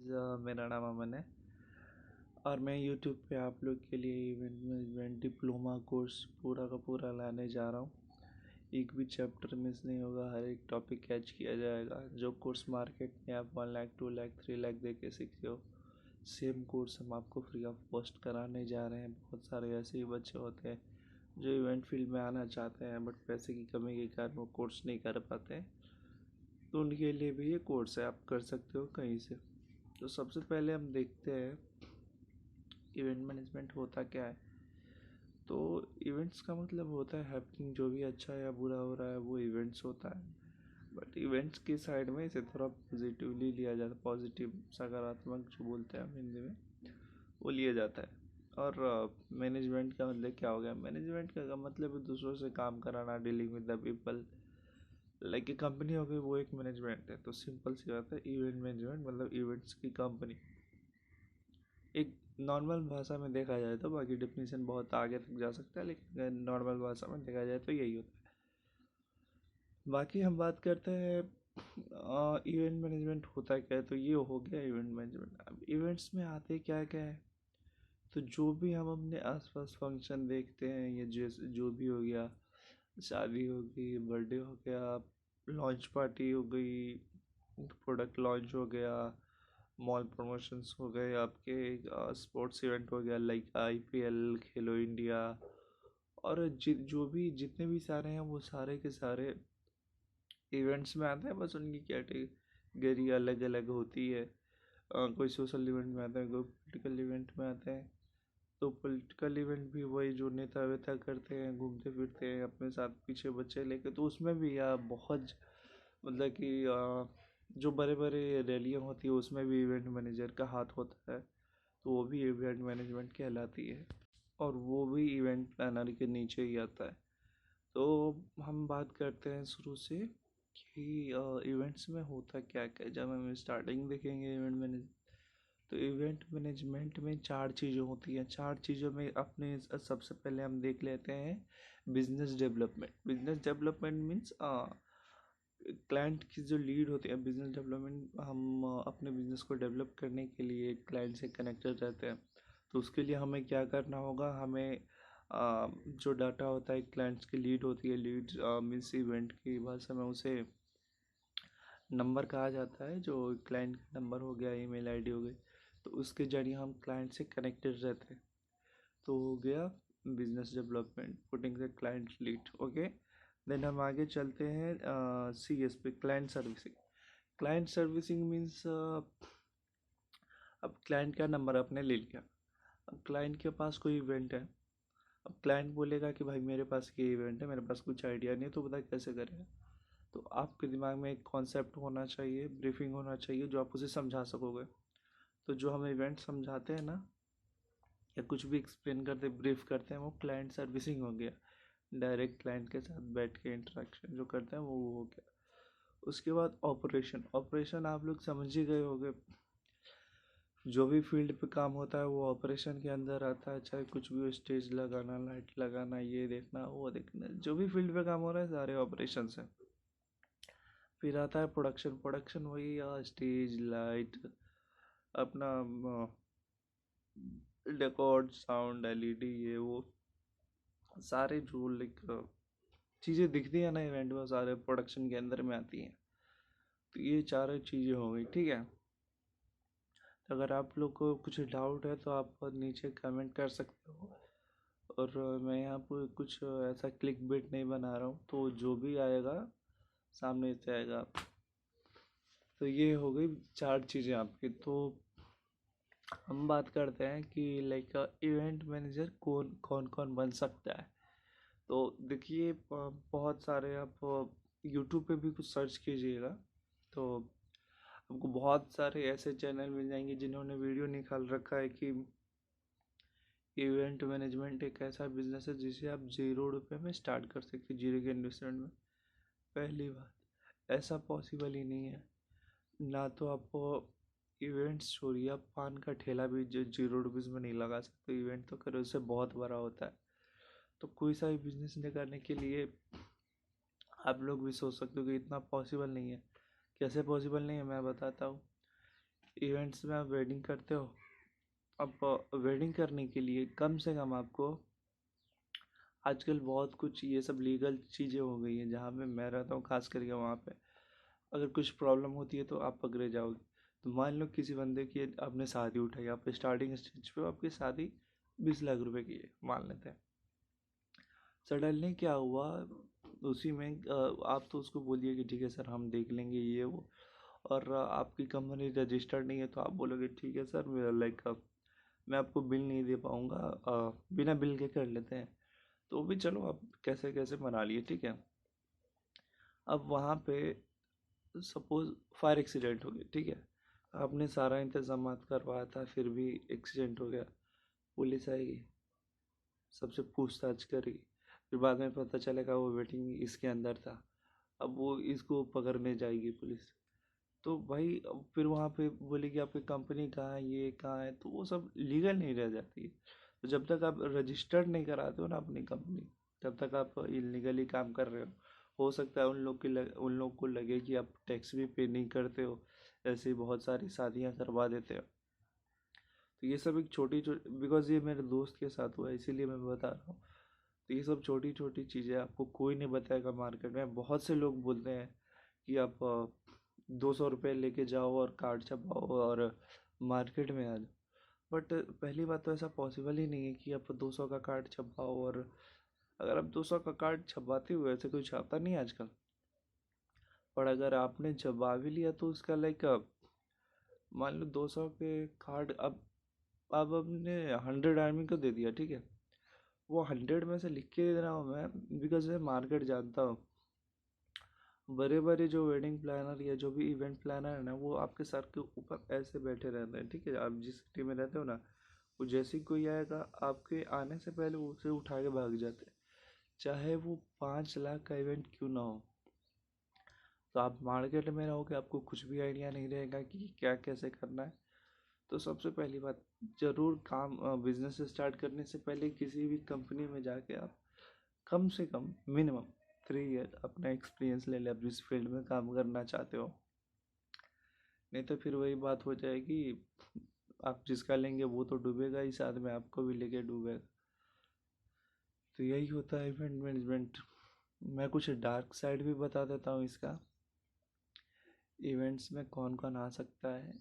मेरा नाम अमन है और मैं यूट्यूब पे आप लोग के लिए इवेंट मैनेजमेंट डिप्लोमा कोर्स पूरा का पूरा लाने जा रहा हूँ। एक भी चैप्टर मिस नहीं होगा, हर एक टॉपिक कैच किया जाएगा। जो कोर्स मार्केट में आप 1 लाख 2 लाख 3 लाख दे के सीखते हो, सेम कोर्स हम आपको फ्री ऑफ कॉस्ट कराने जा रहे हैं। बहुत सारे ऐसे ही बच्चे होते हैं जो इवेंट फील्ड में आना चाहते हैं बट पैसे की कमी के कारण वो कोर्स नहीं कर पाते हैं, तो उनके लिए भी ये कोर्स है, आप कर सकते हो कहीं से। तो सबसे पहले हम देखते हैं इवेंट मैनेजमेंट होता क्या है। तो इवेंट्स का मतलब होता है हैपनिंग, जो भी अच्छा या बुरा हो रहा है वो इवेंट्स होता है। बट इवेंट्स की साइड में इसे थोड़ा पॉजिटिवली लिया जाता है, पॉजिटिव सकारात्मक जो बोलते हैं हम हिंदी में, वो लिया जाता है। और मैनेजमेंट का मतलब क्या हो गया? मैनेजमेंट का मतलब है दूसरों से काम कराना, dealing with the people. Like a company हो गई, वो एक मैनेजमेंट है। तो सिंपल सी बात है, इवेंट मैनेजमेंट मतलब इवेंट्स की कंपनी। एक नॉर्मल भाषा में देखा जाए तो, बाकी डेफिनेशन बहुत आगे तक जा सकता है, लेकिन नॉर्मल भाषा में देखा जाए तो यही होता है। बाकी हम बात करते हैं इवेंट मैनेजमेंट होता क्या है। तो ये हो गया इवेंट मैनेजमेंट। अब इवेंट्स में आते क्या क्या है, तो जो भी हम अपने आसपास फंक्शन देखते हैं, ये जैसे जो भी हो गया, शादी हो गई, बर्थडे हो गया, लॉन्च पार्टी हो गई, प्रोडक्ट लॉन्च हो गया, मॉल प्रमोशंस हो गए, आपके स्पोर्ट्स इवेंट हो गया लाइक आईपीएल, खेलो इंडिया, और जो भी जितने भी सारे हैं वो सारे के सारे इवेंट्स में आते हैं। बस उनकी कैटेगरी अलग अलग होती है। कोई सोशल इवेंट में आते हैं, कोई पॉलिटिकल इवेंट में आते हैं। तो पॉलिटिकल इवेंट भी वही जो नेता वेता करते हैं, घूमते फिरते हैं अपने साथ पीछे बच्चे लेके, तो उसमें भी यार बहुत मतलब कि जो बड़े बड़े रैलियाँ होती है उसमें भी इवेंट मैनेजर का हाथ होता है। तो वो भी इवेंट मैनेजमेंट कहलाती है और वो भी इवेंट प्लानर के नीचे ही आता है। तो हम बात करते हैं शुरू से कि इवेंट्स में होता क्या क्या। जब हम स्टार्टिंग देखेंगे इवेंट मैनेज, तो इवेंट मैनेजमेंट में 4 चीज़ें होती हैं। 4 चीज़ों में अपने सबसे पहले हम देख लेते हैं business development. Business development means client की जो लीड होती है। बिजनेस डेवलपमेंट, हम अपने बिजनेस को डेवलप करने के लिए क्लाइंट से कनेक्टेड रहते हैं। तो उसके लिए हमें क्या करना होगा, हमें जो डाटा होता है क्लाइंट्स की लीड होती है, लीड मीन्स इवेंट की भाषा में उसे नंबर कहा जाता है। जो क्लाइंट का नंबर हो गया, ईमेल आईडी हो गई, तो उसके जरिए हम क्लाइंट से कनेक्टेड रहते हैं। तो हो गया business development, putting the client lead. Okay, then हम आगे चलते हैं CSP, client servicing. Client servicing means अब क्लाइंट का नंबर आपने ले लिया, अब क्लाइंट के पास कोई इवेंट है। अब क्लाइंट बोलेगा कि भाई मेरे पास ये इवेंट है, मेरे पास कुछ आइडिया नहीं है, तो बता कैसे करेगा। तो आपके दिमाग में एक कॉन्सेप्ट होना चाहिए, ब्रीफिंग होना चाहिए, जो आप उसे समझा सकोगे। तो जो हम इवेंट समझाते हैं ना, या कुछ भी एक्सप्लेन करते ब्रीफ करते हैं, वो क्लाइंट सर्विसिंग हो गया। डायरेक्ट क्लाइंट के साथ बैठ के इंटरेक्शन जो करते हैं वो हो गया। उसके बाद ऑपरेशन। ऑपरेशन आप लोग समझ ही गए होंगे, जो भी फील्ड पे काम होता है वो ऑपरेशन के अंदर आता है। चाहे कुछ भी हो, स्टेज लगाना, लाइट लगाना, ये देखना वो देखना, जो भी फील्ड पे काम हो रहा है सारे ऑपरेशन है। फिर आता है प्रोडक्शन। प्रोडक्शन वही स्टेज, लाइट, अपना डेकोर, साउंड, LED, ये वो सारे जो लाइक चीज़ें दिखती है ना इवेंट में, सारे प्रोडक्शन के अंदर में आती हैं। तो ये चारों चीज़ें हो गई, ठीक है। तो अगर आप लोग को कुछ डाउट है तो आप नीचे कमेंट कर सकते हो। और मैं यहाँ पर कुछ ऐसा क्लिक बिट नहीं बना रहा हूँ, तो जो भी आएगा सामने से आएगा। तो ये हो गई 4 चीज़ें आपकी। तो हम बात करते हैं कि लाइक इवेंट मैनेजर कौन कौन कौन बन सकता है। तो देखिए बहुत सारे आप यूट्यूब पे भी कुछ सर्च कीजिएगा तो आपको बहुत सारे ऐसे चैनल मिल जाएंगे जिन्होंने वीडियो निकाल रखा है कि इवेंट मैनेजमेंट एक ऐसा बिजनेस है जिसे आप 0 रुपये में स्टार्ट कर सकते हैं, 0 के इन्वेस्टमेंट में। पहली बात, ऐसा पॉसिबल ही नहीं है। ना तो आपको इवेंट्स छोड़िए, आप पान का ठेला भी जो 0 रुपीज़ में नहीं लगा सकते। इवेंट तो करो, उससे बहुत बड़ा होता है। तो कोई सा भी बिजनेस करने के लिए आप लोग भी सोच सकते हो कि इतना पॉसिबल नहीं है। कैसे पॉसिबल नहीं है, मैं बताता हूँ। इवेंट्स में आप वेडिंग करते हो। अब वेडिंग करने के लिए कम से कम आपको, आजकल बहुत कुछ ये सब लीगल चीज़ें हो गई हैं, जहाँ पे मैं रहता हूँ खास करके वहाँ पे अगर कुछ प्रॉब्लम होती है तो आप पकड़े जाओगे। तो मान लो किसी बंदे की आपने शादी उठाई, आप स्टार्टिंग स्टेज पे आपकी शादी 20 लाख रुपए की है मान लेते हैं। सडनली क्या हुआ उसी में, आप तो उसको बोलिए कि ठीक है सर हम देख लेंगे ये वो, और आपकी कंपनी रजिस्टर्ड नहीं है तो आप बोलोगे ठीक है सर लाइक मैं आपको बिल नहीं दे पाऊँगा, बिना बिल के कर लेते हैं। तो भी चलो आप कैसे कैसे मना लिए, ठीक है। अब वहाँ पे सपोज फायर एक्सीडेंट हो गया, ठीक है। आपने सारा इंतजाम करवाया था फिर भी एक्सीडेंट हो गया, पुलिस आएगी, सबसे पूछताछ करेगी, फिर बाद में पता चलेगा वो वेटिंग इसके अंदर था, अब वो इसको पकड़ने जाएगी पुलिस। तो भाई अब फिर वहाँ पे बोलेगी आपकी कंपनी कहाँ है, ये कहाँ है, तो वो सब लीगल नहीं रह जाती है। तो जब तक आप रजिस्टर्ड नहीं कराते हो ना अपनी कंपनी, तब तक आप इलीगली काम कर रहे हो सकता है उन लोग को लगे कि आप टैक्स भी पे नहीं करते हो, ऐसे ही बहुत सारी शादियाँ करवा देते हो। तो ये सब एक छोटी छोटी, बिकॉज ये मेरे दोस्त के साथ हुआ है इसीलिए मैं बता रहा हूँ। तो ये सब छोटी छोटी चीज़ें आपको कोई नहीं बताएगा मार्केट में। बहुत से लोग बोलते हैं कि आप 200 रुपये लेके जाओ और कार्ड छपाओ और मार्केट में आ जाओ, बट पहली बात तो ऐसा पॉसिबल ही नहीं है कि आप 200 का कार्ड छपाओ। और अगर आप 200 का कार्ड छपाते हुए, ऐसे कोई छापता नहीं आजकल, पर अगर आपने छपा भी लिया तो उसका लाइक मान लो 200 के कार्ड अब आपने 100 आदमी को दे दिया, ठीक है। वो 100 में से लिख के दे रहा हूँ मैं, बिकॉज मैं मार्केट जानता हूँ। बड़े बड़े जो वेडिंग प्लानर या जो भी इवेंट प्लानर है ना, वो आपके सर के ऊपर ऐसे बैठे रहते हैं, ठीक है। आप जिस सिटी में रहते हो ना, वो जैसे ही कोई आएगा आपके आने से पहले वो उसे उठा के भाग जाते हैं, चाहे वो 5 लाख का इवेंट क्यों ना हो। तो आप मार्केट में रहोगे, आपको कुछ भी आइडिया नहीं रहेगा कि क्या कैसे करना है। तो सबसे पहली बात, ज़रूर काम बिजनेस स्टार्ट करने से पहले किसी भी कंपनी में जाके आप कम से कम मिनिमम 3 ईयर अपना एक्सपीरियंस ले ले, आप जिस फील्ड में काम करना चाहते हो। नहीं तो फिर वही बात हो जाएगी, आप जिसका लेंगे वो तो डूबेगा ही, साथ में आपको भी लेके डूबेगा। तो यही होता है इवेंट मैनेजमेंट। मैं कुछ डार्क साइड भी बता देता हूँ इसका, इवेंट्स में कौन कौन आ सकता है।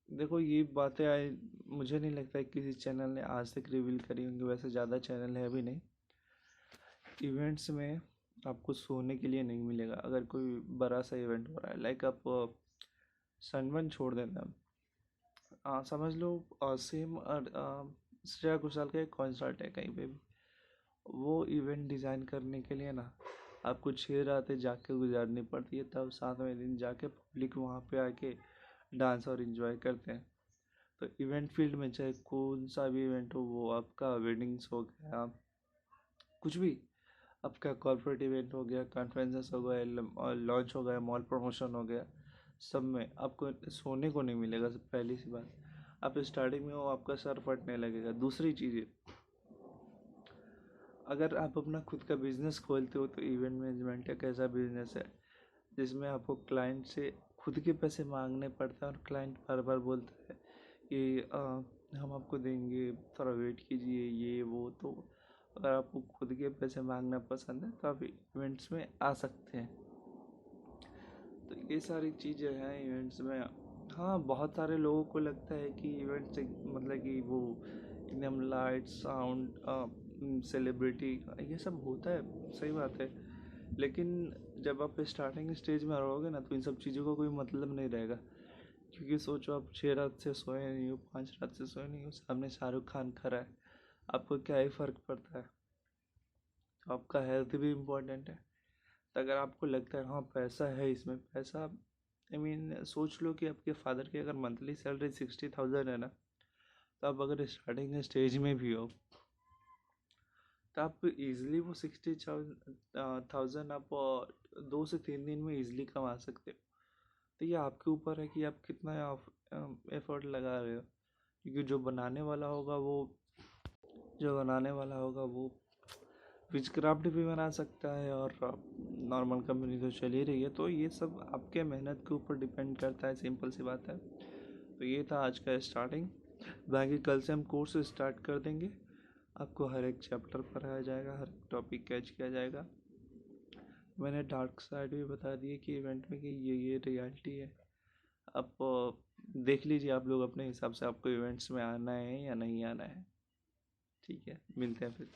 देखो ये बातें आए, मुझे नहीं लगता है किसी चैनल ने आज तक रिवील करी होंगी, वैसे ज़्यादा चैनल है भी नहीं। इवेंट्स में आपको सोने के लिए नहीं मिलेगा। अगर कोई बड़ा सा इवेंट हो रहा है, लाइक आप सनबर्न छोड़ देना, समझ लो सेम श्रेया घोषाल का एक कॉन्सर्ट है कहीं पे भी, वो इवेंट डिज़ाइन करने के लिए ना आपको 6 रातें जाके गुजारनी पड़ती है, तब 7वें दिन जाके पब्लिक वहाँ पे आके डांस और इन्जॉय करते हैं। तो इवेंट फील्ड में चाहे कौन सा भी इवेंट हो, वो आपका वेडिंग्स हो गया, कुछ भी, आपका कॉर्पोरेट इवेंट हो गया, कॉन्फ्रेंसेस हो गया, लॉन्च हो गया, मॉल प्रमोशन हो गया, सब में आपको सोने को नहीं मिलेगा। सब पहली सी बात, आप स्टार्टिंग में हो आपका सर फटने लगेगा। दूसरी चीज़, अगर आप अपना खुद का बिजनेस खोलते हो तो इवेंट मैनेजमेंट एक ऐसा बिजनेस है जिसमें आपको क्लाइंट से खुद के पैसे मांगने पड़ते हैं, और क्लाइंट बार बार बोलता है कि हम आपको देंगे, थोड़ा वेट कीजिए ये वो। तो अगर आपको खुद के पैसे मांगना पसंद है तो आप इवेंट्स में आ सकते हैं। तो ये सारी चीज़ें हैं इवेंट्स में। हाँ, बहुत सारे लोगों को लगता है कि इवेंट्स मतलब कि वो एकदम लाइट साउंड सेलिब्रिटी ये सब होता है, सही बात है। लेकिन जब आप स्टार्टिंग स्टेज में रहोगे ना, तो इन सब चीज़ों का कोई मतलब नहीं रहेगा। क्योंकि सोचो आप 6 रात से सोए नहीं हो, 5 रात से सोए नहीं हो, सामने शाहरुख खान खड़ा है, आपको क्या ही फ़र्क पड़ता है। तो आपका हेल्थ भी इम्पोर्टेंट है। तो अगर आपको लगता है हाँ पैसा है इसमें, पैसा, सोच लो कि आपके फादर की अगर मंथली सैलरी 60,000 है ना, तो आप अगर स्टार्टिंग स्टेज में भी हो तो आप इजीली वो 60,000 आप 2 से 3 दिन में इजीली कमा सकते हो। तो ये आपके ऊपर है कि आप कितना एफर्ट लगा रहे हो। क्योंकि जो बनाने वाला होगा वो विचक्राफ्ट भी बना सकता है, और नॉर्मल कंपनी तो चल ही रही है। तो ये सब आपके मेहनत के ऊपर डिपेंड करता है, सिंपल सी बात है। तो ये था आज का स्टार्टिंग। बाकी कल से हम कोर्स स्टार्ट कर देंगे, आपको हर एक चैप्टर पढ़ाया जाएगा, हर एक टॉपिक कैच किया जाएगा। मैंने डार्क साइड भी बता दिए कि इवेंट में कि ये रियलिटी है। अब देख लीजिए आप लोग अपने हिसाब से, आपको इवेंट्स में आना है या नहीं आना है। ठीक है, मिलते हैं फिर।